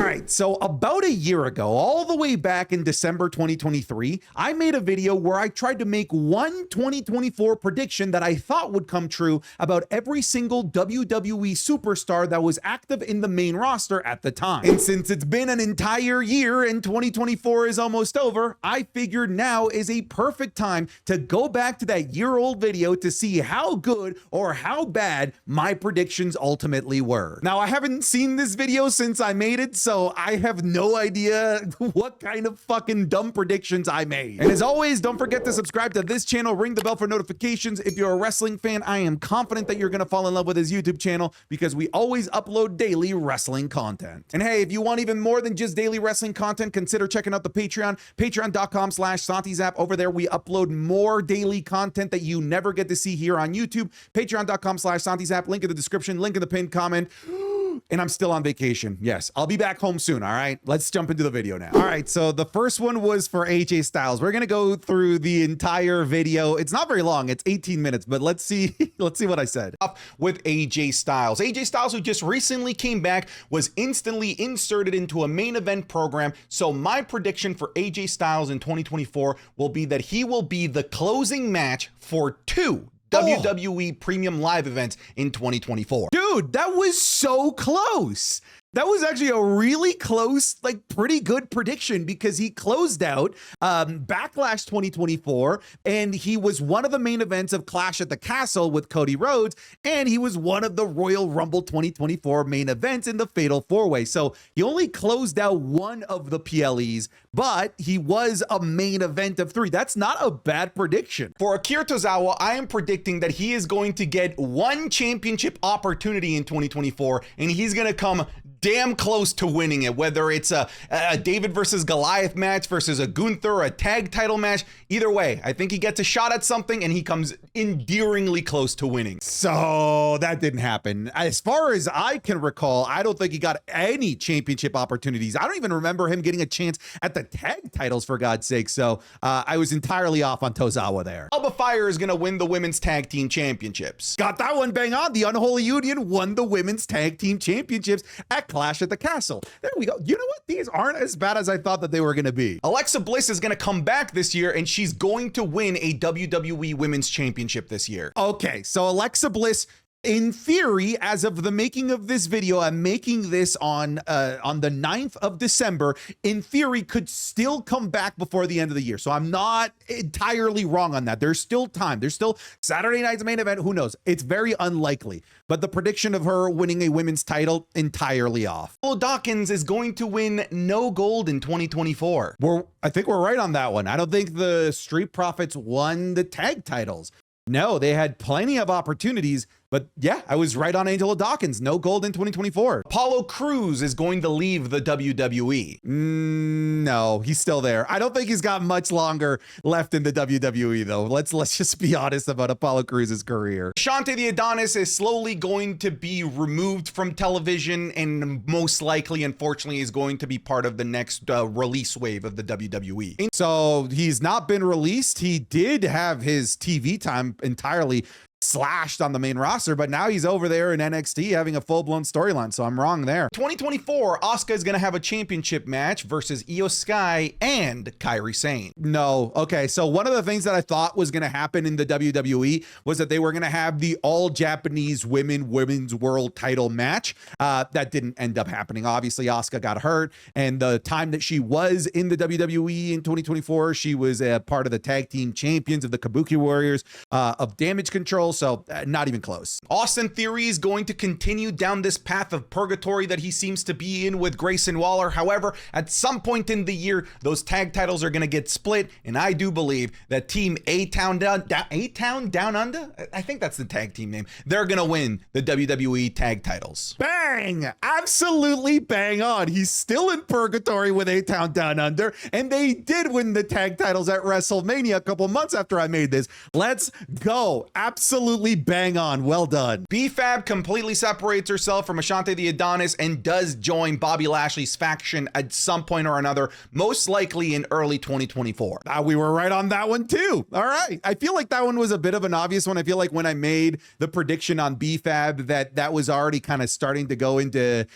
right, so about a year ago, all the way back in December 2023, I made a video where I tried to make one 2024 prediction that I thought would come true about every single WWE superstar that was active in the main roster at the time. And since it's been an entire year and 2024 is almost over, I figured now is a perfect time to go back to that year-old video to see how good or how bad my predictions ultimately were. Now, I haven't seen this video since I made it, so I have no idea what kind of fucking dumb predictions I made. And as always, don't forget to subscribe to this channel, ring the bell for notifications. If you're a wrestling fan, I am confident that you're gonna fall in love with his YouTube channel because we always upload daily wrestling content. And hey, if you want even more than just daily wrestling content, consider checking out the Patreon, patreon.com/SantiZap. Over there, we upload more daily content that you never get to see here on YouTube. Patreon.com/SantiZap, link in the description, link in the pinned comment. And I'm still on vacation. Yes, I'll be back home soon. All right, let's jump into the video now. All right, so the first one was for AJ Styles. We're gonna go through the entire video. It's not very long. It's 18 minutes, but let's see. Let's see what I said. With AJ Styles. AJ Styles, who just recently came back, was instantly inserted into a main event program. So my prediction for AJ Styles in 2024 will be that he will be the closing match for two WWE Premium Live events in 2024. Dude, that was so close. That was actually a really close, like pretty good prediction because he closed out Backlash 2024 and he was one of the main events of Clash at the Castle with Cody Rhodes, and he was one of the Royal Rumble 2024 main events in the Fatal 4-Way. So he only closed out one of the PLEs, but he was a main event of three. That's not a bad prediction. For Akira Tozawa, I am predicting that he is going to get one championship opportunity in 2024, and he's going to come damn close to winning it, whether it's a David versus Goliath match versus a Gunther or a tag title match. Either way, I think he gets a shot at something and he comes endearingly close to winning. So that didn't happen. As far as I can recall, I don't think he got any championship opportunities. I don't even remember him getting a chance at the tag titles, for God's sake. So I was entirely off on Tozawa there. Alba Fire is going to win the women's tag team championships. Got that one bang on. The Unholy Union won the women's tag team championships at Clash at the Castle. There we go. You know what? These aren't as bad as I thought that they were going to be. Alexa Bliss is going to come back this year and she's going to win a WWE Women's Championship this year. Okay, so Alexa Bliss, in theory, as of the making of this video, I'm making this on the 9th of December, in theory, could still come back before the end of the year. So I'm not entirely wrong on that. There's still time. There's still Saturday night's main event. Who knows? It's very unlikely. But the prediction of her winning a women's title, entirely off. Dawkins is going to win no gold in 2024. I think we're right on that one. I don't think the Street Profits won the tag titles. No, they had plenty of opportunities, but yeah, I was right on Angelo Dawkins. No gold in 2024. Apollo Crews is going to leave the WWE. No, he's still there. I don't think he's got much longer left in the WWE though. Let's just be honest about Apollo Crews' career. Shante the Adonis is slowly going to be removed from television and most likely, unfortunately, is going to be part of the next release wave of the WWE. So he's not been released. He did have his TV time entirely slashed on the main roster, but now he's over there in NXT having a full-blown storyline, so I'm wrong there. 2024, Asuka is going to have a championship match versus Io Sky and Kairi Sane. No. Okay, so one of the things that I thought was going to happen in the WWE was that they were going to have the all-Japanese women's world title match. That didn't end up happening. Obviously, Asuka got hurt, and the time that she was in the WWE in 2024, she was a part of the tag team champions of the Kabuki Warriors of Damage Control, so not even close. Austin Theory is going to continue down this path of purgatory that he seems to be in with Grayson Waller. However, at some point in the year, those tag titles are going to get split, and I do believe that Team A-Town Down Under, I think that's the tag team name, they're going to win the WWE tag titles. Bang! Absolutely bang on. He's still in purgatory with A-Town Down Under, and they did win the tag titles at WrestleMania a couple months after I made this. Let's go. Absolutely. Absolutely bang on. Well done. B-Fab completely separates herself from Ashante the Adonis and does join Bobby Lashley's faction at some point or another, most likely in early 2024. We were right on that one too. All right. I feel like that one was a bit of an obvious one. I feel like when I made the prediction on B-Fab that was already kind of starting to go into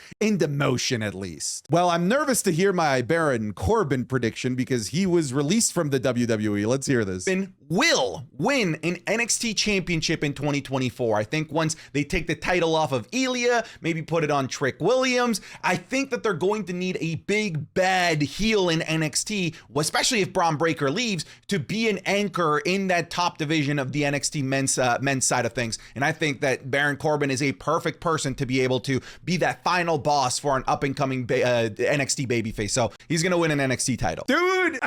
motion at least. Well, I'm nervous to hear my Baron Corbin prediction because he was released from the WWE. Let's hear this. Will win an NXT championship in 2024. I think once they take the title off of Ilya, maybe put it on Trick Williams, I think that they're going to need a big bad heel in NXT, especially if Braun Breaker leaves, to be an anchor in that top division of the NXT men's side of things. And I think that Baron Corbin is a perfect person to be able to be that final boss for an up and coming NXT babyface. So he's going to win an NXT title. Dude,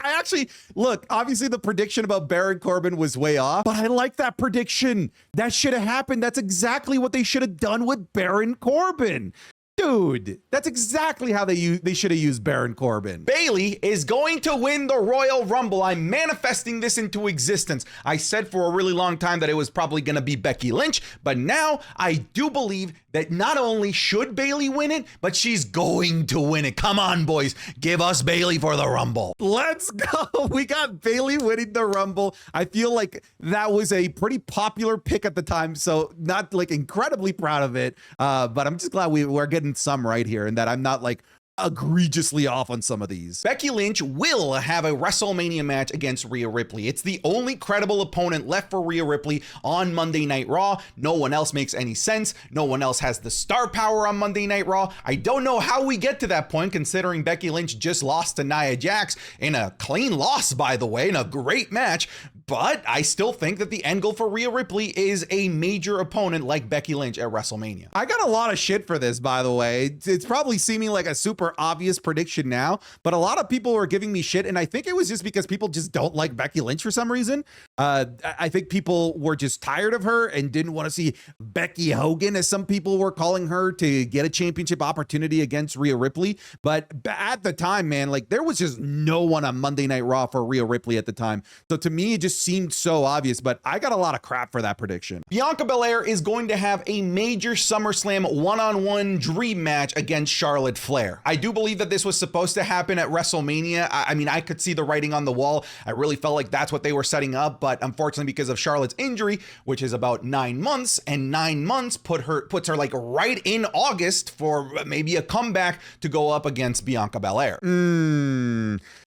I actually, look, obviously the prediction about Baron Corbin was way off, but I like that prediction. That should have happened. That's exactly what they should have done with Baron Corbin. Dude, that's exactly how they should have used Baron Corbin. Bayley is going to win the Royal Rumble. I'm manifesting this into existence. I said for a really long time that it was probably going to be Becky Lynch, but now I do believe that not only should Bayley win it, but she's going to win it. Come on, boys. Give us Bayley for the Rumble. Let's go. We got Bayley winning the Rumble. I feel like that was a pretty popular pick at the time, so not like incredibly proud of it, but I'm just glad we're getting some right here and that I'm not like egregiously off on some of these. Becky Lynch will have a WrestleMania match against Rhea Ripley. It's the only credible opponent left for Rhea Ripley on Monday Night Raw. No one else makes any sense. No one else has the star power on Monday Night Raw. I don't know how we get to that point, considering Becky Lynch just lost to Nia Jax in a clean loss, by the way, in a great match. But I still think that the end goal for Rhea Ripley is a major opponent like Becky Lynch at WrestleMania. I got a lot of shit for this, by the way. It's probably seeming like a super obvious prediction now, but a lot of people were giving me shit, and I think it was just because people just don't like Becky Lynch for some reason. I think people were just tired of her and didn't want to see Becky Hogan, as some people were calling her, to get a championship opportunity against Rhea Ripley. But at the time, man, like there was just no one on Monday Night Raw for Rhea Ripley at the time. So to me, it just seemed so obvious, but I got a lot of crap for that prediction. Bianca Belair is going to have a major SummerSlam one-on-one dream match against Charlotte Flair. I do believe that this was supposed to happen at WrestleMania. I mean, I could see the writing on the wall. I really felt like that's what they were setting up, but unfortunately, because of Charlotte's injury, which is about 9 months, and 9 months puts her like right in August for maybe a comeback to go up against Bianca Belair.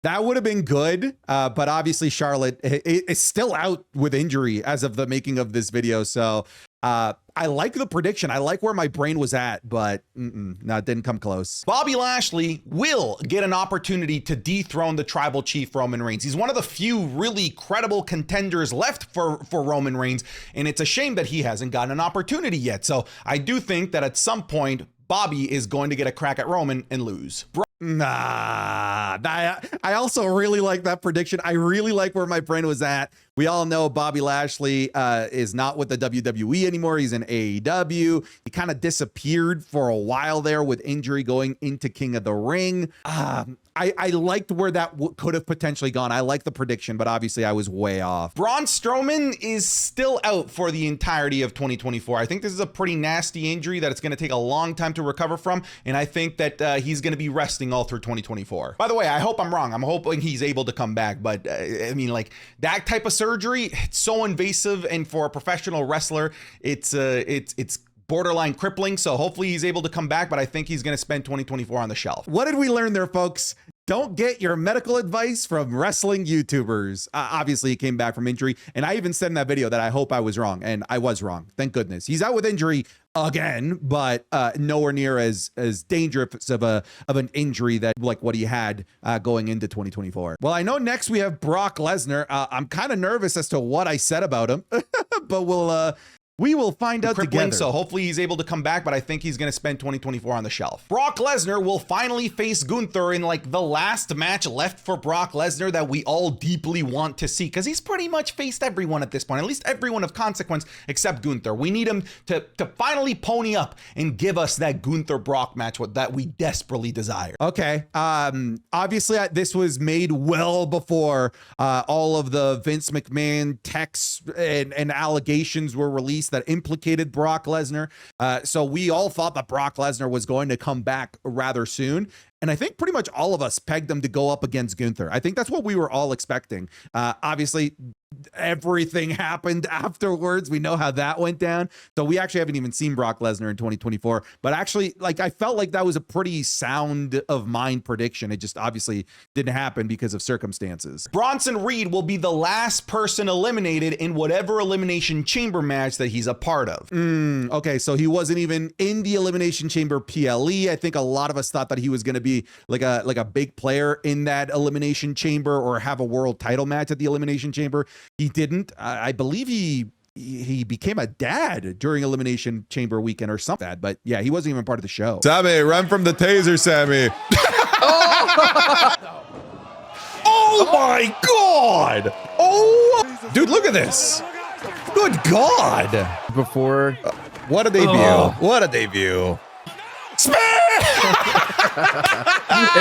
That would have been good, but obviously Charlotte is still out with injury as of the making of this video. So I like the prediction. I like where my brain was at, but no, it didn't come close. Bobby Lashley will get an opportunity to dethrone the tribal chief Roman Reigns. He's one of the few really credible contenders left for Roman Reigns, and it's a shame that he hasn't gotten an opportunity yet. So I do think that at some point, Bobby is going to get a crack at Roman and lose. Nah, I also really like that prediction. I really like where my brain was at. We all know Bobby Lashley is not with the WWE anymore. He's in AEW. He kind of disappeared for a while there with injury going into King of the Ring. I liked where that could have potentially gone. I like the prediction, but obviously I was way off. Braun Strowman is still out for the entirety of 2024. I think this is a pretty nasty injury that it's going to take a long time to recover from, and I think that he's going to be resting all through 2024. By the way, I hope I'm wrong. I'm hoping he's able to come back, but I mean, like that type of surgery, it's so invasive, and for a professional wrestler, it's borderline crippling. So hopefully he's able to come back, but I think he's going to spend 2024 on the shelf. What did we learn there, folks? Don't get your medical advice from wrestling YouTubers. Obviously, he came back from injury, and I even said in that video that I hope I was wrong, and I was wrong. Thank goodness. He's out with injury again, but nowhere near as dangerous of an injury that like what he had going into 2024. Well, I know next we have Brock Lesnar. I'm kind of nervous as to what I said about him, but we'll We will find out together. So hopefully he's able to come back, but I think he's going to spend 2024 on the shelf. Brock Lesnar will finally face Gunther in like the last match left for Brock Lesnar that we all deeply want to see, because he's pretty much faced everyone at this point, at least everyone of consequence except Gunther. We need him to finally pony up and give us that Gunther Brock match that we desperately desire. Okay. Obviously this was made well before all of the Vince McMahon texts and allegations were released that implicated Brock Lesnar. So we all thought that Brock Lesnar was going to come back rather soon. And I think pretty much all of us pegged him to go up against Gunther. I think that's what we were all expecting. Obviously, everything happened afterwards. We know how that went down. So we actually haven't even seen Brock Lesnar in 2024. But actually, like, I felt like that was a pretty sound of mind prediction. It just obviously didn't happen because of circumstances. Bronson Reed will be the last person eliminated in whatever Elimination Chamber match that he's a part of. Okay, so he wasn't even in the Elimination Chamber PLE. I think a lot of us thought that he was going to be like a big player in that Elimination Chamber or have a world title match at the Elimination Chamber. He didn't. I believe he became a dad during Elimination Chamber weekend or something. But yeah, he wasn't even part of the show. Sammy, run from the taser, Sammy. Oh my God! Oh, dude, look at this. Good God! Before, what a debut! What a debut!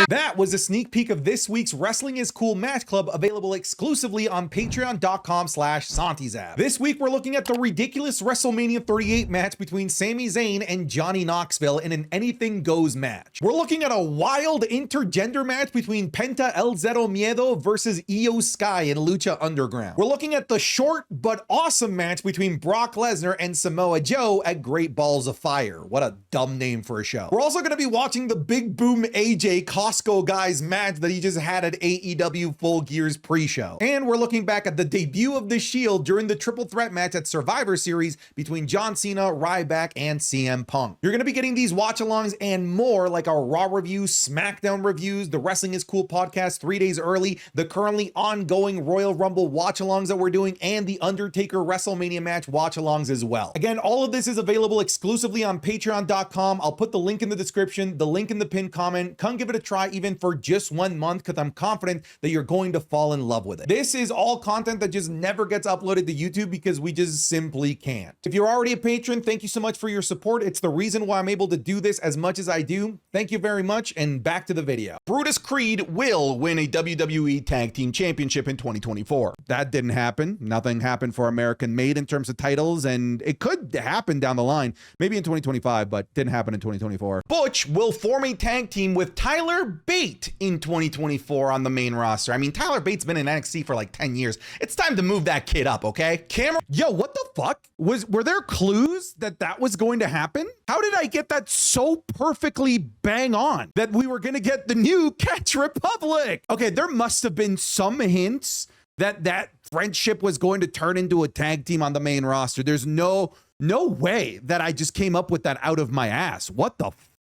That was a sneak peek of this week's Wrestling is Cool Match Club, available exclusively on patreon.com/SantiZap. This week, we're looking at the ridiculous WrestleMania 38 match between Sami Zayn and Johnny Knoxville in an anything goes match. We're looking at a wild intergender match between Penta El Zero Miedo versus Io Sky in Lucha Underground. We're looking at the short but awesome match between Brock Lesnar and Samoa Joe at Great Balls of Fire. What a dumb name for a show. We're also going to be watching the Big Boom AJ Costco guys match that he just had at AEW Full Gear's pre-show. And we're looking back at the debut of the Shield during the triple threat match at Survivor Series between John Cena, Ryback, and CM Punk. You're going to be getting these watch-alongs and more, like our Raw reviews, SmackDown reviews, the Wrestling is Cool podcast 3 days early, the currently ongoing Royal Rumble watch-alongs that we're doing, and the Undertaker WrestleMania match watch-alongs as well. Again, all of this is available exclusively on patreon.com. I'll put the link in the description, the link in the pinned comment. Come give it a try even for just 1 month, because I'm confident that you're going to fall in love with it. This is all content that just never gets uploaded to YouTube because we just simply can't. If you're already a patron, thank you so much for your support. It's the reason why I'm able to do this as much as I do. Thank you very much, and back to the video. Brutus Creed will win a WWE Tag Team Championship in 2024. That didn't happen. Nothing happened for American Made in terms of titles, and it could happen down the line, maybe in 2025, but didn't happen in 2024. Butch will form a tag team with Tyler Bate in 2024 on the main roster. I mean, Tyler Bate's been in NXT for like 10 years. It's time to move that kid up, okay? Yo, what the fuck? Were there clues that was going to happen? How did I get that so perfectly bang on that we were going to get the new Catch Republic? Okay, there must have been some hints that friendship was going to turn into a tag team on the main roster. There's no way that I just came up with that out of my ass. What?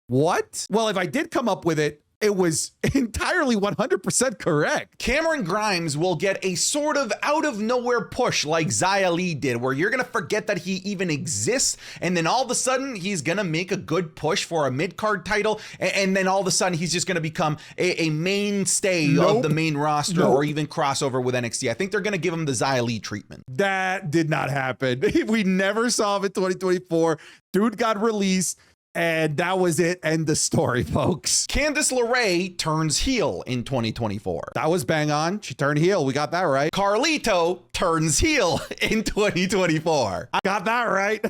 Well, if I did come up with it, it was entirely 100% correct. Cameron Grimes will get a sort of out of nowhere push like Xia Li did, where you're going to forget that he even exists. And then all of a sudden he's going to make a good push for a mid-card title. And then all of a sudden he's just going to become a mainstay of the main roster or even crossover with NXT. I think they're going to give him the Xia Li treatment. That did not happen. We never saw him in 2024. Dude got released. And that was it. End the story, folks. Candice LeRae turns heel in 2024. That was bang on. She turned heel. We got that right. Carlito turns heel in 2024. I got that right.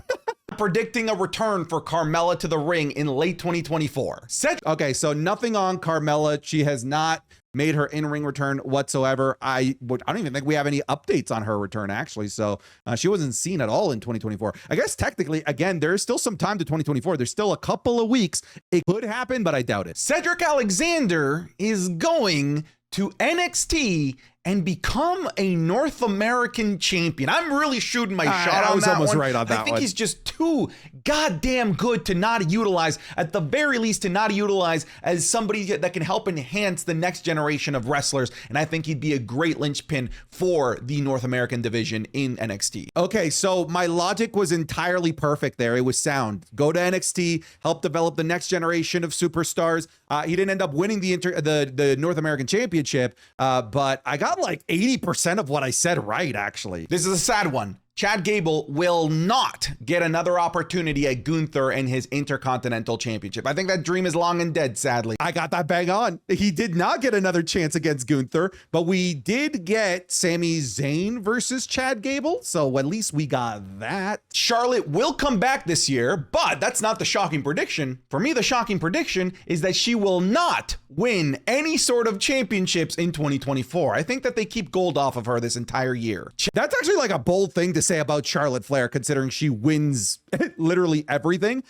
Predicting a return for Carmella to the ring in late 2024. Okay, so nothing on Carmella. She has not made her in-ring return whatsoever. I don't even think we have any updates on her return, actually. So she wasn't seen at all in 2024. I guess technically, again, there's still some time to 2024. There's still a couple of weeks. It could happen, but I doubt it. Cedric Alexander is going to NXT and become a North American champion. I'm really shooting my shot on that one. I was almost right on that I think one. he's just too goddamn good to not utilize, at the very least, to not utilize as somebody that can help enhance the next generation of wrestlers. And I think he'd be a great linchpin for the North American division in NXT. Okay, so my logic was entirely perfect there. It was sound. Go to NXT, help develop the next generation of superstars. He didn't end up winning the North American Championship, but I got like 80% of what I said right, actually. This is a sad one. Chad Gable will not get another opportunity at Gunther and his Intercontinental Championship. I think that dream is long and dead, sadly. I got that bang on. He did not get another chance against Gunther, but we did get Sami Zayn versus Chad Gable, so at least we got that. Charlotte will come back this year, but that's not the shocking prediction. For me, the shocking prediction is that she will not win any sort of championships in 2024. I think that they keep gold off of her this entire year. That's actually like a bold thing to say about Charlotte Flair, considering she wins literally everything.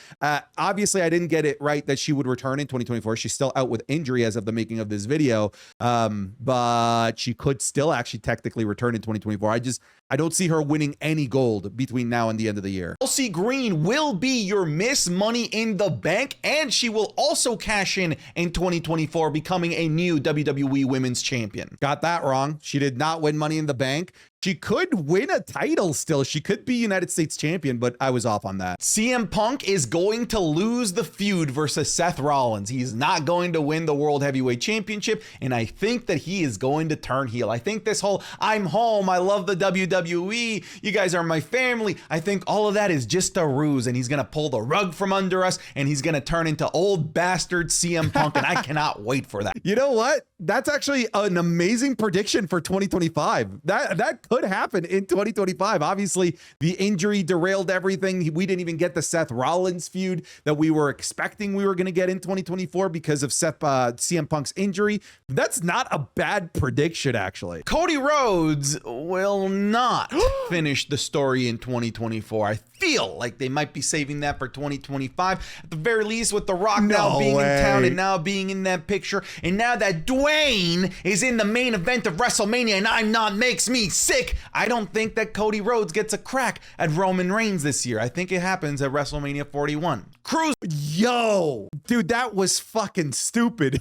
Obviously, I didn't get it right that she would return in 2024. She's still out with injury as of the making of this video, but she could still actually technically return in 2024. I don't see her winning any gold between now and the end of the year. Chelsea Green will be your Miss Money in the Bank, and she will also cash in 2024, becoming a new WWE Women's Champion. Got that wrong. She did not win Money in the Bank. She could win a title still. She could be United States champion, but I was off on that. CM Punk is going to lose the feud versus Seth Rollins. He's not going to win the World Heavyweight Championship, and I think that he is going to turn heel. I think this whole I'm home, I love the WWE, you guys are my family, I think all of that is just a ruse, and he's going to pull the rug from under us, and he's going to turn into old bastard CM Punk, and I cannot wait for that. You know what? That's actually an amazing prediction for 2025. That could happen in 2025. Obviously, the injury derailed everything. We didn't even get the Seth Rollins feud that we were expecting we were going to get in 2024 because of CM Punk's injury. That's not a bad prediction, actually. Cody Rhodes will not finish the story in 2024. I feel like they might be saving that for 2025. At the very least, with The Rock now being in town and now being in that picture, and now that Dwayne is in the main event of WrestleMania and I'm not, makes me sick, I don't think that Cody Rhodes gets a crack at Roman Reigns this year. I think it happens at WrestleMania 41. Cruz. Yo, dude, that was fucking stupid.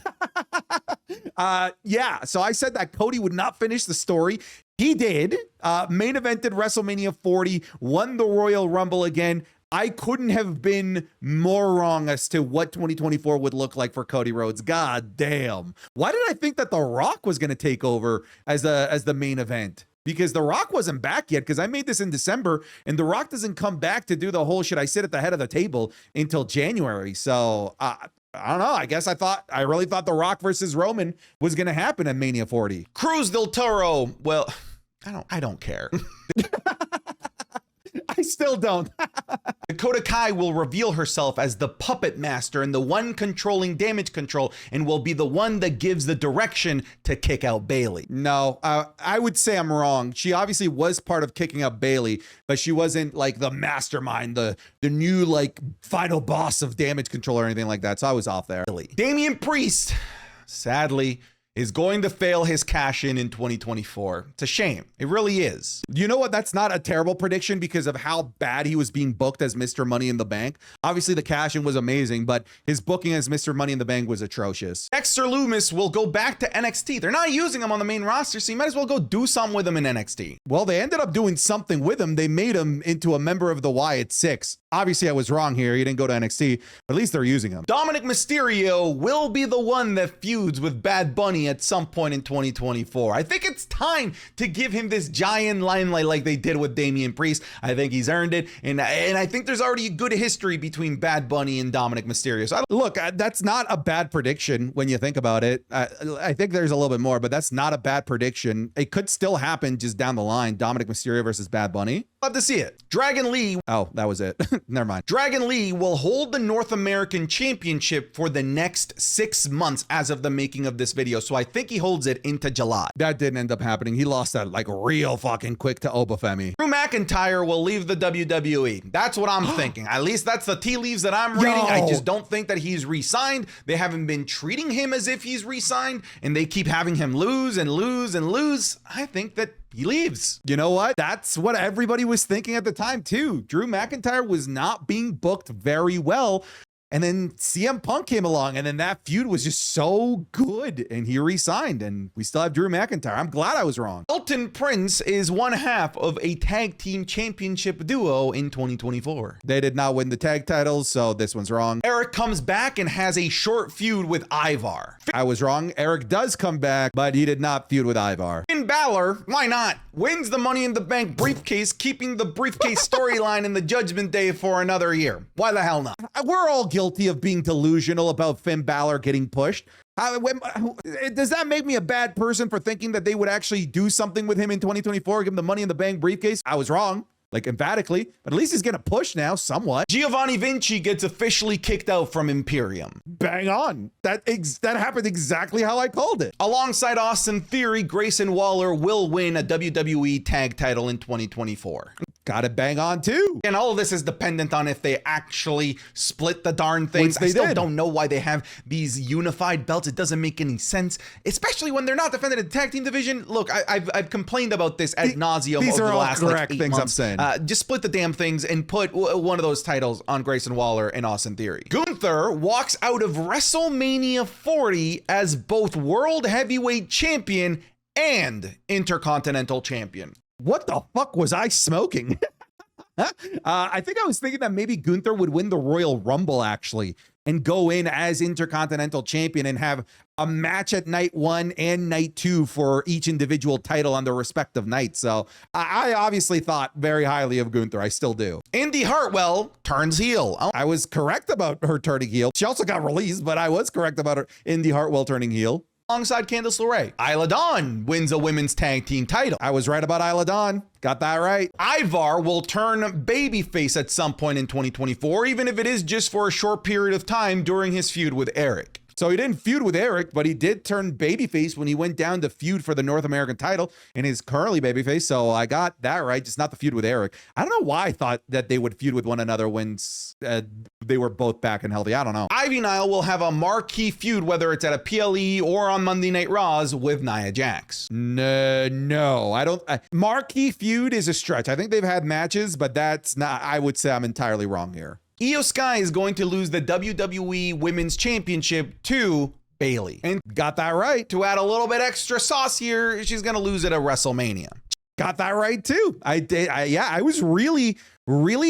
Yeah, so I said that Cody would not finish the story. He did. Main evented WrestleMania 40, won the Royal Rumble again. I couldn't have been more wrong as to what 2024 would look like for Cody Rhodes. God damn. Why did I think that The Rock was going to take over as the main event? Because The Rock wasn't back yet, because I made this in December, and The Rock doesn't come back to do the whole should I sit at the head of the table until January. So I don't know. I really thought The Rock versus Roman was going to happen at Mania 40. Cruz del Toro. Well, I don't care. I still don't. Dakota Kai will reveal herself as the puppet master and the one controlling damage control, and will be the one that gives the direction to kick out Bayley. No, I would say I'm wrong. She obviously was part of kicking out Bayley, but she wasn't like the mastermind, the new like final boss of damage control or anything like that. So I was off there. Damian Priest, sadly, is going to fail his cash-in 2024. It's a shame. It really is. You know what? That's not a terrible prediction because of how bad he was being booked as Mr. Money in the Bank. Obviously, the cash-in was amazing, but his booking as Mr. Money in the Bank was atrocious. Dexter Lumis will go back to NXT. They're not using him on the main roster, so you might as well go do something with him in NXT. Well, they ended up doing something with him. They made him into a member of the Wyatt Six. Obviously, I was wrong here. He didn't go to NXT, but at least they're using him. Dominic Mysterio will be the one that feuds with Bad Bunny at some point in 2024. I think it's time to give him this giant limelight like they did with Damian Priest. I think he's earned it, and I think there's already a good history between Bad Bunny and Dominic Mysterio. So look, that's not a bad prediction when you think about it. I think there's a little bit more, but that's not a bad prediction. It could still happen just down the line. Dominic Mysterio versus Bad Bunny. Love to see it. Dragon Lee. Oh, that was it. never mind. Dragon Lee will hold the North American Championship for the next 6 months as of the making of this video. So I think he holds it into July. That didn't end up happening. He lost that like real fucking quick to Obafemi. Drew McIntyre will leave the WWE. That's what I'm thinking. At least that's the tea leaves that I'm reading. I just don't think that he's re-signed. They haven't been treating him as if he's re-signed, and they keep having him lose and lose and lose. I think that he leaves. You know what? That's what everybody was thinking at the time too. Drew McIntyre was not being booked very well. And then CM Punk came along, and then that feud was just so good, and he re-signed, and we still have Drew McIntyre. I'm glad I was wrong. Elton Prince is one half of a tag team championship duo in 2024. They did not win the tag titles, so this one's wrong. Eric comes back and has a short feud with Ivar. I was wrong. Eric does come back, but he did not feud with Ivar. Finn Balor, why not? Wins the Money in the Bank briefcase, keeping the briefcase storyline in the Judgment Day for another year. Why the hell not? We're all guilty of being delusional about Finn Balor getting pushed. Does that make me a bad person for thinking that they would actually do something with him in 2024, give him the Money in the Bank briefcase? I was wrong, like emphatically, but at least he's getting a push now somewhat. Giovanni Vinci gets officially kicked out from Imperium. Bang on. That happened exactly how I called it. Alongside Austin Theory, Grayson Waller will win a WWE tag title in 2024. Got it bang on too. And all of this is dependent on if they actually split the darn things. Which they I still did. don't know why they have these unified belts. It doesn't make any sense, especially when they're not defended in the tag team division. Look, I've complained about this ad nauseum These over are the all last correct like 8 things months. I'm saying. Just split the damn things and put one of those titles on Grayson Waller and Austin Theory. Gunther walks out of WrestleMania 40 as both World Heavyweight Champion and Intercontinental Champion. What the fuck was I smoking? I think I was thinking that maybe Gunther would win the Royal Rumble actually and go in as Intercontinental Champion and have a match at night 1 and night 2 for each individual title on their respective nights. So I obviously thought very highly of Gunther. I still do. Indy Hartwell turns heel. I was correct about her turning heel. She also got released, but I was correct about her Indy Hartwell turning heel. Alongside Candice LeRae. Isla Dawn wins a women's tag team title. I was right about Isla Dawn. Got that right. Ivar will turn babyface at some point in 2024, even if it is just for a short period of time during his feud with Eric. So he didn't feud with Eric, but he did turn babyface when he went down to feud for the North American title and is currently babyface. So I got that right, just not the feud with Eric. I don't know why I thought that they would feud with one another when they were both back and healthy. I don't know. Ivy Nile will have a marquee feud, whether it's at a PLE or on Monday Night Raws, with Nia Jax. No, I don't. Marquee feud is a stretch. I think they've had matches, but that's not, I would say I'm entirely wrong here. Io Sky is going to lose the WWE Women's Championship to Bayley. And Got that right. to add a little bit extra sauce here, she's going to lose it at WrestleMania. Got that right too. I did. I was really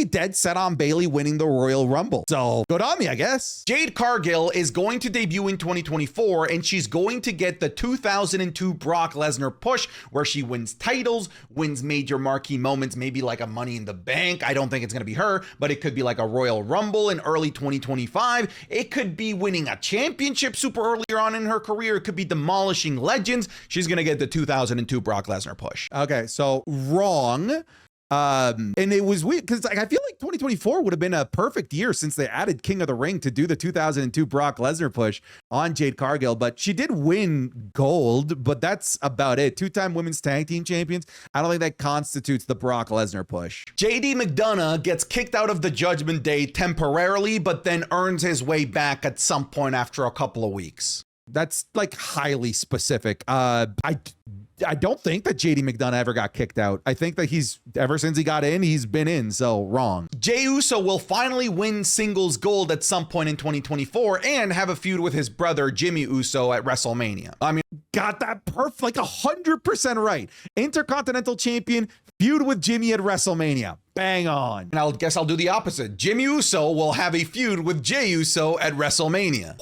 dead set on Bayley winning the Royal Rumble. So good on me, I guess. Jade Cargill is going to debut in 2024, and she's going to get the 2002 Brock Lesnar push, where she wins titles, wins major marquee moments, maybe like a Money in the Bank. I don't think it's going to be her, but it could be like a Royal Rumble in early 2025. It could be winning a championship super earlier on in her career. It could be demolishing legends. She's going to get the 2002 Brock Lesnar push. Okay, so wrong. And it was weird because like I feel like 2024 would have been a perfect year since they added King of the Ring to do the 2002 Brock Lesnar push on Jade Cargill, but she did win gold, but that's about it. 2-time women's tag team champions. I don't think that constitutes the Brock Lesnar push. JD McDonough gets kicked out of the Judgment Day temporarily, but then earns his way back at some point after a couple of weeks. That's like highly specific. I don't think that JD McDonough ever got kicked out. I think that ever since he got in, he's been in, so wrong. Jey Uso will finally win singles gold at some point in 2024 and have a feud with his brother Jimmy Uso at WrestleMania. I mean, got that perfect, like 100% right. Intercontinental champion, feud with Jimmy at WrestleMania. Bang on. and I guess I'll do the opposite. Jimmy Uso will have a feud with Jey Uso at WrestleMania.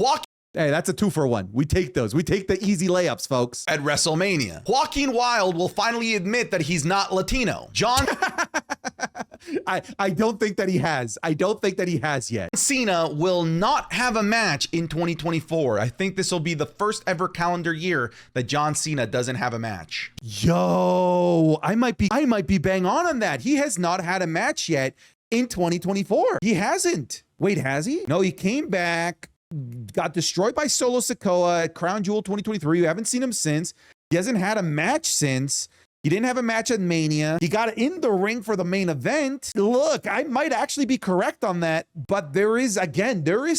Hey, that's a 2-for-1. We take those. We take the easy layups, folks. At WrestleMania. Joaquin Wilde will finally admit that he's not Latino. John I don't think that he has. I don't think that he has yet. Cena will not have a match in 2024. I think this will be the first ever calendar year that John Cena doesn't have a match. Yo, I might be bang on that. He has not had a match yet in 2024. He hasn't. Wait, has he? No, he came back, got destroyed by Solo Sikoa at Crown Jewel 2023. We haven't seen him since. He hasn't had a match since. He didn't have a match at Mania. He got in the ring for the main event. Look, I might actually be correct on that, but there is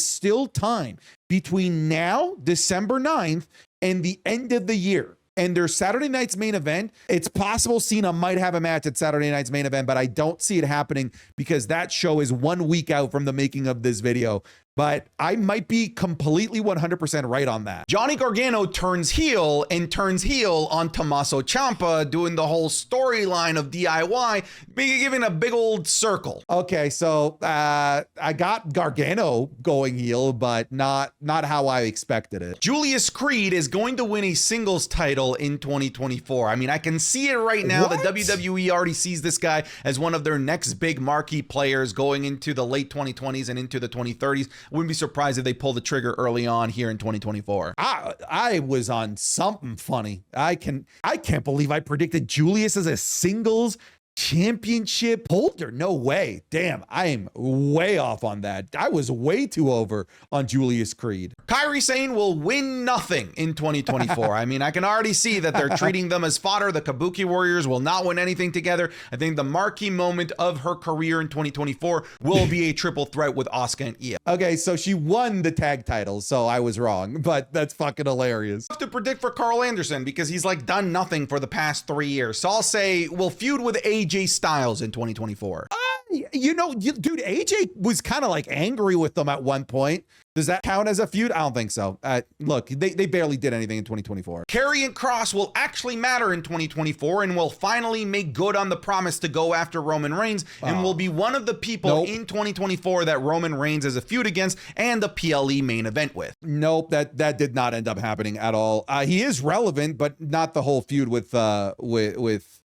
still time between now, December 9th, and the end of the year. And there's Saturday night's main event. It's possible Cena might have a match at Saturday night's main event, but I don't see it happening because that show is 1 week out from the making of this video. But I might be completely 100% right on that. Johnny Gargano turns heel on Tommaso Ciampa, doing the whole storyline of DIY, giving a big old circle. Okay, so I got Gargano going heel, but not how I expected it. Julius Creed is going to win a singles title in 2024. I mean, I can see it right now. What? The WWE already sees this guy as one of their next big marquee players going into the late 2020s and into the 2030s. Wouldn't be surprised if they pull the trigger early on here in 2024. I was on something funny. I can't believe I predicted Julius as a singles championship holder. No way. Damn, I am way off on that. I was way too over on Julius Creed. Kairi Sane will win nothing in 2024. I mean, I can already see that they're treating them as fodder. The Kabuki Warriors will not win anything together. I think the marquee moment of her career in 2024 will be a triple threat with Asuka and Io. Okay, so she won the tag titles, so I was wrong, but that's fucking hilarious. I have to predict for Carl Anderson because he's like done nothing for the past 3 years. So I'll say we'll feud with AJ Styles in 2024. Dude, AJ was kind of like angry with them at one point. Does that count as a feud? I don't think so. Look, they barely did anything in 2024. Karrion Kross will actually matter in 2024 and will finally make good on the promise to go after Roman Reigns and will be one of the people in 2024 that Roman Reigns has a feud against and the PLE main event with. Nope, that did not end up happening at all. He is relevant, but not the whole feud with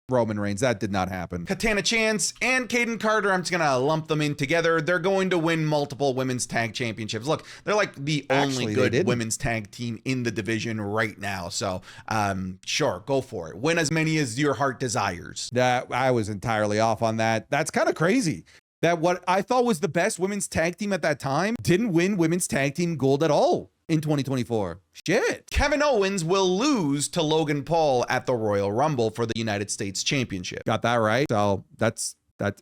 Roman Reigns. That did not happen. Katana Chance and Kaden Carter, I'm just going to lump them in together. They're going to win multiple women's tag championships. Look, they're like the only good women's tag team in the division right now. So, sure, go for it. Win as many as your heart desires. That I was entirely off on that. That's kind of crazy. That what I thought was the best women's tag team at that time didn't win women's tag team gold at all in 2024. Shit. Kevin Owens will lose to Logan Paul at the Royal Rumble for the United States Championship. Got that right. So that's kind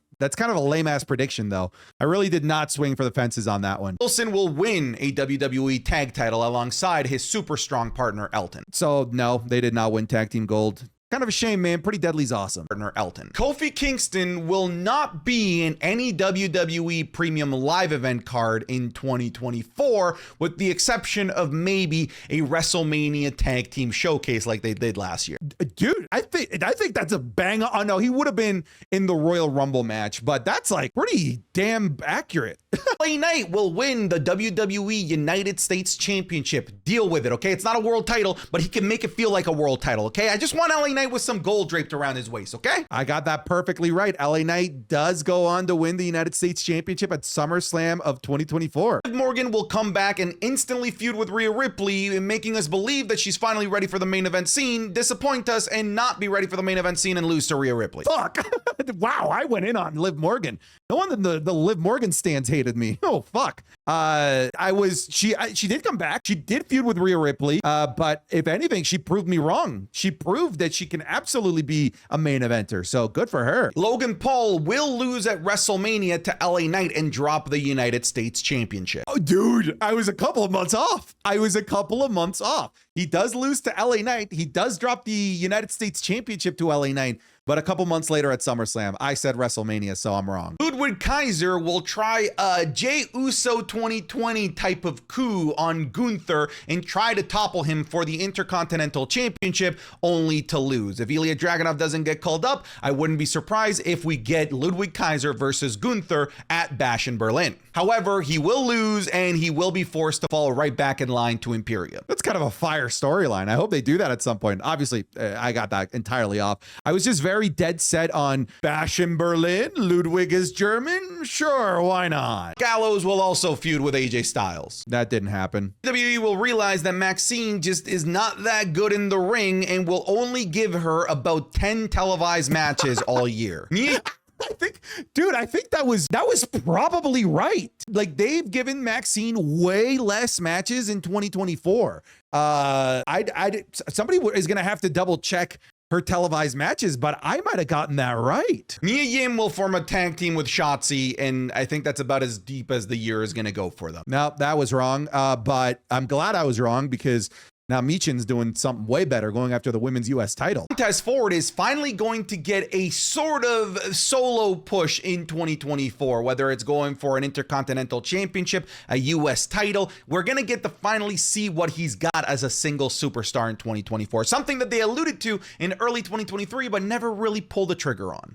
of a lame ass prediction though. I really did not swing for the fences on that one. Wilson will win a WWE tag title alongside his super strong partner Elton. So no, they did not win tag team gold. Kind of a shame, man. Pretty Deadly's awesome. Partner Elton. Kofi Kingston will not be in any WWE Premium Live event card in 2024, with the exception of maybe a WrestleMania tag team showcase like they did last year. Dude, I think that's a bang. Oh no, he would have been in the Royal Rumble match, but that's like pretty damn accurate. LA Knight will win the WWE United States Championship. Deal with it, okay? It's not a world title, but he can make it feel like a world title, okay? I just want LA Knight with some gold draped around his waist, okay? I got that perfectly right. LA Knight does go on to win the United States Championship at SummerSlam of 2024. Liv Morgan will come back and instantly feud with Rhea Ripley, making us believe that she's finally ready for the main event scene, disappoint us, and not be ready for the main event scene and lose to Rhea Ripley. Fuck. Wow, I went in on Liv Morgan. No one in the Liv Morgan stands hated me. Oh, fuck. She did come back. She did feud with Rhea Ripley, but if anything, she proved me wrong. She proved that she can absolutely be a main eventer, so good for her. Logan Paul will lose at WrestleMania to LA Knight and drop the United States Championship. Oh, dude, I was a couple of months off. He does lose to LA Knight. He does drop the United States Championship to LA Knight, but a couple months later at SummerSlam, I said WrestleMania, so I'm wrong. Ludwig Kaiser will try a Jey Uso 2020 type of coup on Gunther and try to topple him for the Intercontinental Championship, only to lose. If Ilya Dragunov doesn't get called up, I wouldn't be surprised if we get Ludwig Kaiser versus Gunther at Bash in Berlin. However, he will lose and he will be forced to fall right back in line to Imperium. That's kind of a fire storyline. I hope they do that at some point. Obviously, I got that entirely off. I was just very dead set on Bash in Berlin. Ludwig is German. Sure, why not? Gallows will also feud with AJ Styles. That didn't happen. WWE will realize that Maxine just is not that good in the ring and will only give her about 10 televised matches all year. I think that was probably right. Like, they've given Maxine way less matches in 2024. Somebody is going to have to double check her televised matches, but I might have gotten that right. Mia Yim will form a tag team with Shotzi, and I think that's about as deep as the year is going to go for them. No, that was wrong. But I'm glad I was wrong, because now Michin's doing something way better, going after the women's U.S. title. Montez Ford is finally going to get a sort of solo push in 2024, whether it's going for an Intercontinental Championship, a U.S. title. We're going to get to finally see what he's got as a single superstar in 2024, something that they alluded to in early 2023, but never really pulled the trigger on.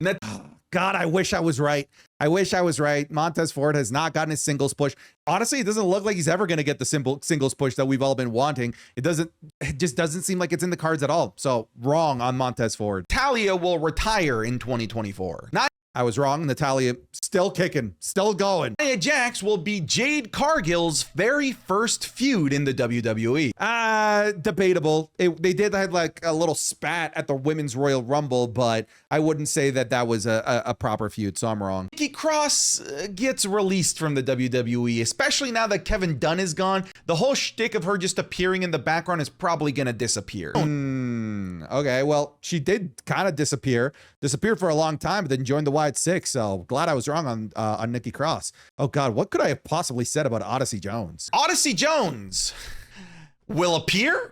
God, I wish I was right. I wish I was right. Montez Ford has not gotten his singles push. Honestly, it doesn't look like he's ever going to get the singles push that we've all been wanting. It just doesn't seem like it's in the cards at all. So wrong on Montez Ford. Talia will retire in 2024. I was wrong. Natalia still kicking, still going. Nia Jax will be Jade Cargill's very first feud in the WWE. Debatable. They did have like a little spat at the Women's Royal Rumble, but I wouldn't say that was a proper feud, so I'm wrong. Nikki Cross gets released from the WWE, especially now that Kevin Dunn is gone. The whole shtick of her just appearing in the background is probably going to disappear. Okay, well, she did kind of disappeared for a long time, but then joined the Wyatt Six, so glad I was wrong on Nikki Cross. Oh God, what could I have possibly said about Odyssey Jones? Odyssey Jones will appear?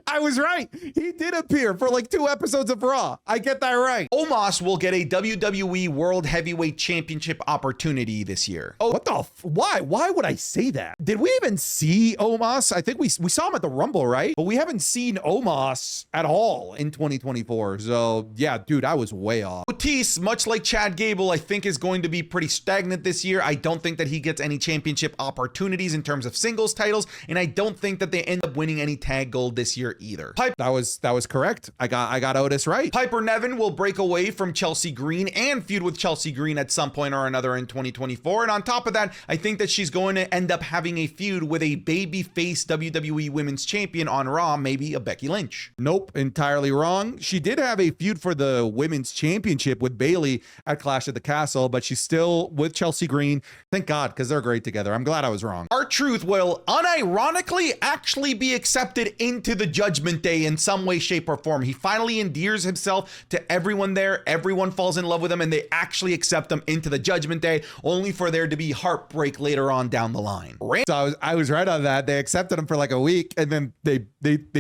I was right. He did appear for like 2 episodes of Raw. I get that right. Omos will get a WWE World Heavyweight Championship opportunity this year. Oh, what the why? Why would I say that? Did we even see Omos? I think we saw him at the Rumble, right? But we haven't seen Omos at all in 2024. So yeah, dude, I was way off. Otis, much like Chad Gable, I think is going to be pretty stagnant this year. I don't think that he gets any championship opportunities in terms of singles titles, and I don't think that they end up winning any tag gold this year either. That was correct. I got Otis right. Piper Niven will break away from Chelsea Green and feud with Chelsea Green at some point or another in 2024. And on top of that, I think that she's going to end up having a feud with a babyface WWE Women's Champion on Raw, maybe a Becky Lynch. Nope, entirely wrong. She did have a feud for the Women's Championship with Bayley at Clash at the Castle, but she's still with Chelsea Green. Thank God, because they're great together. I'm glad I was wrong. R-Truth will unironically actually be accepted into the Judgment Day in some way, shape, or form. He finally endears himself to everyone there. Everyone falls in love with him, and they actually accept him into the Judgment Day, only for there to be heartbreak later on down the line. So I was right on that. They accepted him for like a week, and then they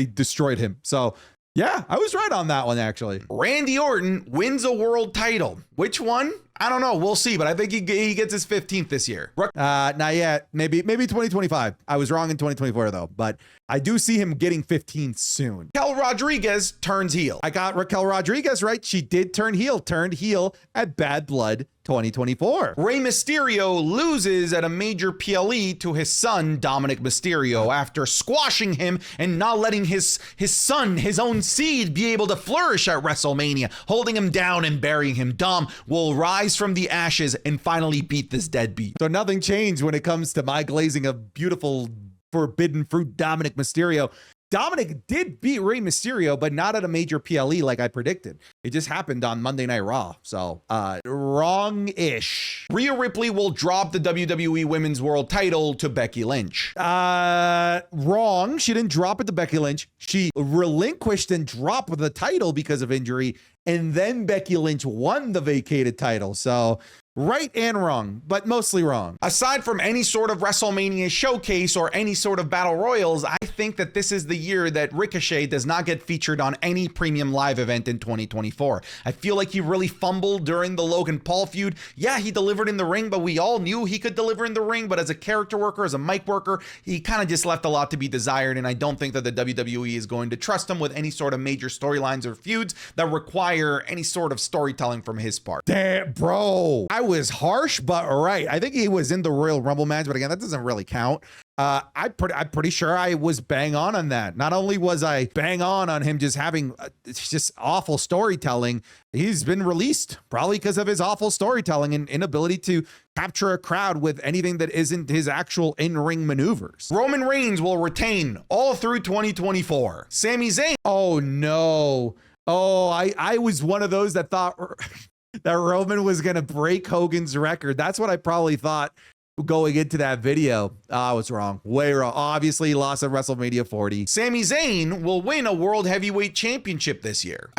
destroyed him. So yeah, I was right on that one, actually. Randy Orton wins a world title. Which one? I don't know. We'll see, but I think he gets his 15th this year. Not yet. Maybe 2025. I was wrong in 2024 though, but I do see him getting 15th soon. Raquel Rodriguez turns heel. I got Raquel Rodriguez right. She did turn heel at Bad Blood 2024. Rey Mysterio loses at a major PLE to his son, Dominic Mysterio, after squashing him and not letting his son, his own seed, be able to flourish at WrestleMania, holding him down and burying him. Dom will rise from the ashes and finally beat this deadbeat. So nothing changed when it comes to my glazing of beautiful forbidden fruit Dominic Mysterio. Dominic did beat Rey Mysterio, but not at a major PLE like I predicted. It just happened on Monday Night Raw. So, wrong-ish. Rhea Ripley will drop the WWE Women's World title to Becky Lynch. Wrong. She didn't drop it to Becky Lynch. She relinquished and dropped the title because of injury, and then Becky Lynch won the vacated title. So, right and wrong, but mostly wrong. Aside from any sort of WrestleMania showcase or any sort of battle royals, I think that this is the year that Ricochet does not get featured on any premium live event in 2024. I feel like he really fumbled during the Logan Paul feud. Yeah, he delivered in the ring, but we all knew he could deliver in the ring, but as a character worker, as a mic worker, he kind of just left a lot to be desired, and I don't think that the WWE is going to trust him with any sort of major storylines or feuds that require any sort of storytelling from his part. Damn, bro. I was harsh, but right. I think he was in the Royal Rumble match, but again, that doesn't really count. I'm pretty sure I was bang on that. Not only was I bang on him just having just awful storytelling, he's been released probably because of his awful storytelling and inability to capture a crowd with anything that isn't his actual in-ring maneuvers. Roman Reigns will retain all through 2024. Sami Zayn. Oh no. Oh, I was one of those that thought that Roman was going to break Hogan's record. That's what I probably thought going into that video. I was wrong. Way wrong. Obviously, he lost at WrestleMania 40. Sami Zayn will win a World Heavyweight Championship this year.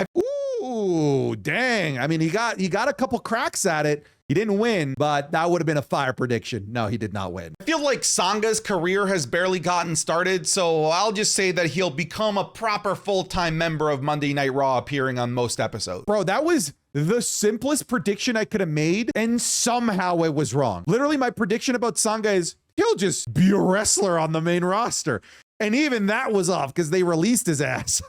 Ooh, dang. I mean, he got a couple cracks at it. He didn't win, but that would have been a fire prediction. No, he did not win. I feel like Sanga's career has barely gotten started, so I'll just say that he'll become a proper full-time member of Monday Night Raw, appearing on most episodes. Bro, that was the simplest prediction I could have made, and somehow it was wrong. Literally, my prediction about Sanga is he'll just be a wrestler on the main roster. And even that was off because they released his ass.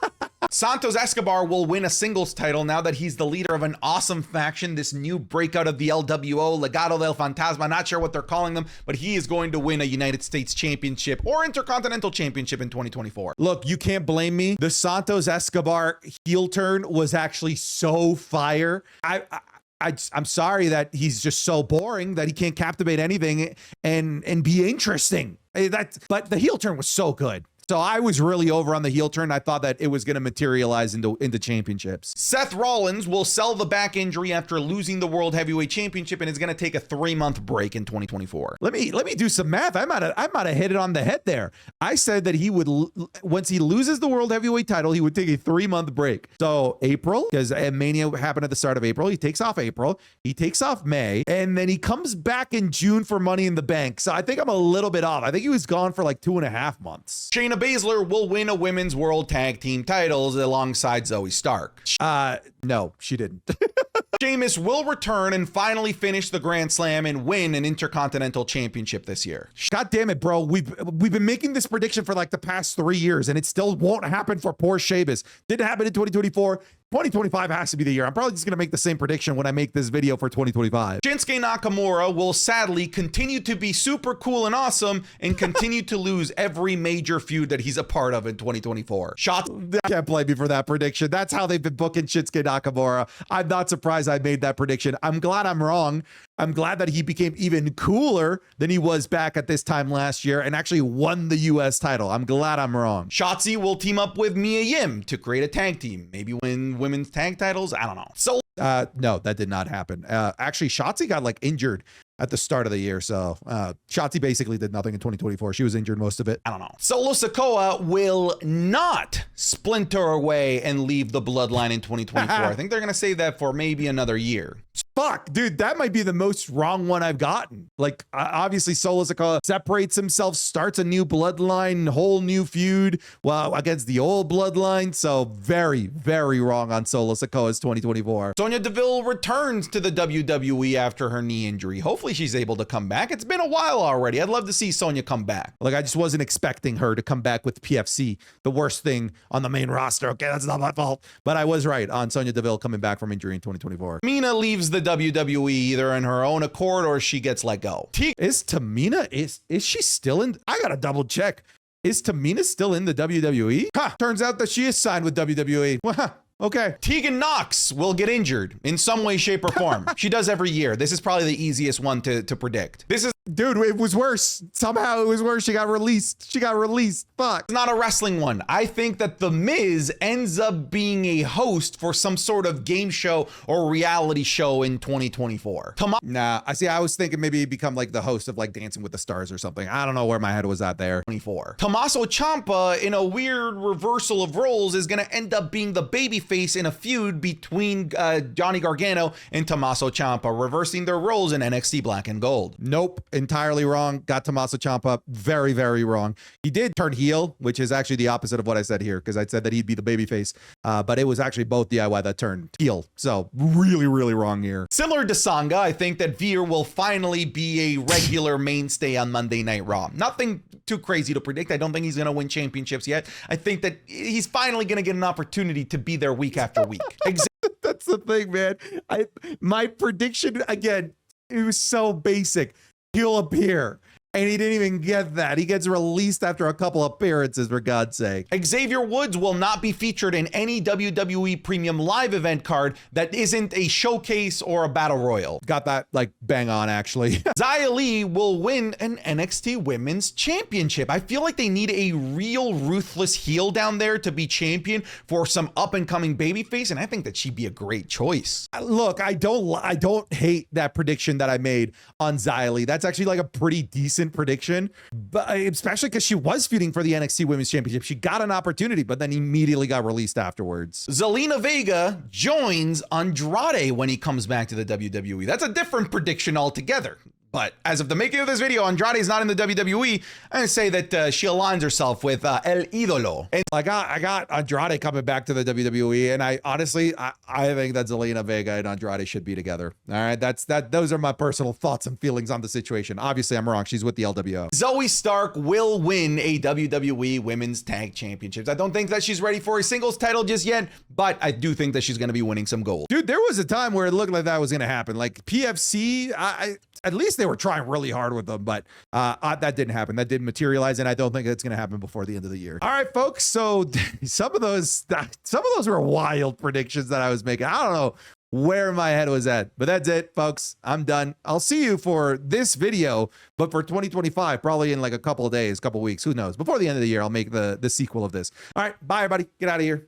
Santos Escobar will win a singles title now that he's the leader of an awesome faction, this new breakout of the LWO, Legado del Fantasma. Not sure what they're calling them, but he is going to win a United States Championship or Intercontinental Championship in 2024. Look, you can't blame me. The Santos Escobar heel turn was actually so fire. I'm sorry that he's just so boring that he can't captivate anything and be interesting. But the heel turn was so good. So I was really over on the heel turn. I thought that it was going to materialize into championships. Seth Rollins will sell the back injury after losing the World Heavyweight Championship and is going to take a 3-month break in 2024. Let me do some math. I might have hit it on the head there. I said that he would, once he loses the World Heavyweight title, he would take a 3-month break. So April, because Mania happened at the start of April, he takes off April, he takes off May, and then he comes back in June for Money in the Bank. So I think I'm a little bit off. I think he was gone for like 2.5 months. Shayna Baszler will win a women's world tag team titles alongside Zoe Stark. No, she didn't. Sheamus will return and finally finish the Grand Slam and win an Intercontinental Championship this year. God damn it, bro. We've been making this prediction for like the past 3 years, and it still won't happen for poor Sheamus. Didn't happen in 2024. 2025 has to be the year. I'm probably just going to make the same prediction when I make this video for 2025. Shinsuke Nakamura will sadly continue to be super cool and awesome and continue to lose every major feud that he's a part of in 2024. I can't blame me for that prediction. That's how they've been booking Shinsuke Nakamura. I'm not surprised I made that prediction. I'm glad I'm wrong. I'm glad that he became even cooler than he was back at this time last year and actually won the US title. I'm glad I'm wrong. Shotzi will team up with Mia Yim to create a tag team. Maybe win women's tag titles. I don't know. So no, that did not happen. Actually, Shotzi got like injured at the start of the year. So Shotzi basically did nothing in 2024. She was injured most of it. I don't know. Solo Sikoa will not splinter away and leave the bloodline in 2024. I think they're going to save that for maybe another year. Fuck, dude, that might be the most wrong one I've gotten. Like, obviously, Solo Sikoa separates himself, starts a new bloodline, whole new feud against the old bloodline. So very, very wrong on Solo Sikoa's 2024. Sonya Deville returns to the WWE after her knee injury. Hopefully she's able to come back. It's been a while already. I'd love to see Sonya come back. Like, I just wasn't expecting her to come back with PFC, the worst thing on the main roster. Okay, that's not my fault. But I was right on Sonya Deville coming back from injury in 2024. Mina leaves the WWE either on her own accord or she gets let go. Is Tamina, is she still in? I gotta double check. Is Tamina still in the WWE? Turns out that she is signed with WWE. Okay. Tegan Knox will get injured in some way, shape, or form. She does every year. This is probably the easiest one to predict. Dude, it was worse. Somehow it was worse. She got released. Fuck. It's not a wrestling one. I think that The Miz ends up being a host for some sort of game show or reality show in 2024. Nah, I was thinking maybe he'd become like the host of like Dancing with the Stars or something. I don't know where my head was at there. 24. Tommaso Ciampa, in a weird reversal of roles, is going to end up being the babyface in a feud between Johnny Gargano and Tommaso Ciampa, reversing their roles in NXT Black and Gold. Nope. Entirely wrong. Got Tommaso Ciampa. Very, very wrong. He did turn heel, which is actually the opposite of what I said here, because I said that he'd be the babyface, but it was actually both DIY that turned heel. So really, really wrong here. Similar to Sanga, I think that Veer will finally be a regular mainstay on Monday Night Raw. Nothing too crazy to predict. I don't think he's going to win championships yet. I think that he's finally going to get an opportunity to be there week after week. That's the thing, man. My prediction, again, it was so basic. He'll appear. And he didn't even get that. He gets released after a couple appearances, for God's sake. Xavier Woods will not be featured in any WWE Premium Live event card that isn't a showcase or a battle royal. Got that like bang on, actually. Xia Li will win an NXT Women's Championship. I feel like they need a real ruthless heel down there to be champion for some up and coming babyface, and I think that she'd be a great choice. Look, I don't hate that prediction that I made on Xia Li. That's actually like a pretty decent prediction, but especially because she was feuding for the NXT Women's Championship. She got an opportunity, but then immediately got released afterwards. Zelina Vega joins Andrade when he comes back to the WWE. That's a different prediction altogether. But as of the making of this video, Andrade is not in the WWE. I'm gonna say that she aligns herself with El Idolo. And I got Andrade coming back to the WWE, and I honestly think that Zelina Vega and Andrade should be together. All right, those are my personal thoughts and feelings on the situation. Obviously, I'm wrong. She's with the LWO. Zoe Stark will win a WWE Women's Tag Championships. I don't think that she's ready for a singles title just yet, but I do think that she's gonna be winning some gold. Dude, there was a time where it looked like that was gonna happen. Like PFC, at least they were trying really hard with them, but that didn't happen. That didn't materialize, and I don't think it's going to happen before the end of the year. All right, folks. So some of those were wild predictions that I was making. I don't know where my head was at, but that's it, folks. I'm done. I'll see you for this video, but for 2025, probably in like a couple of days, couple of weeks, who knows? Before the end of the year, I'll make the sequel of this. All right, bye, everybody. Get out of here.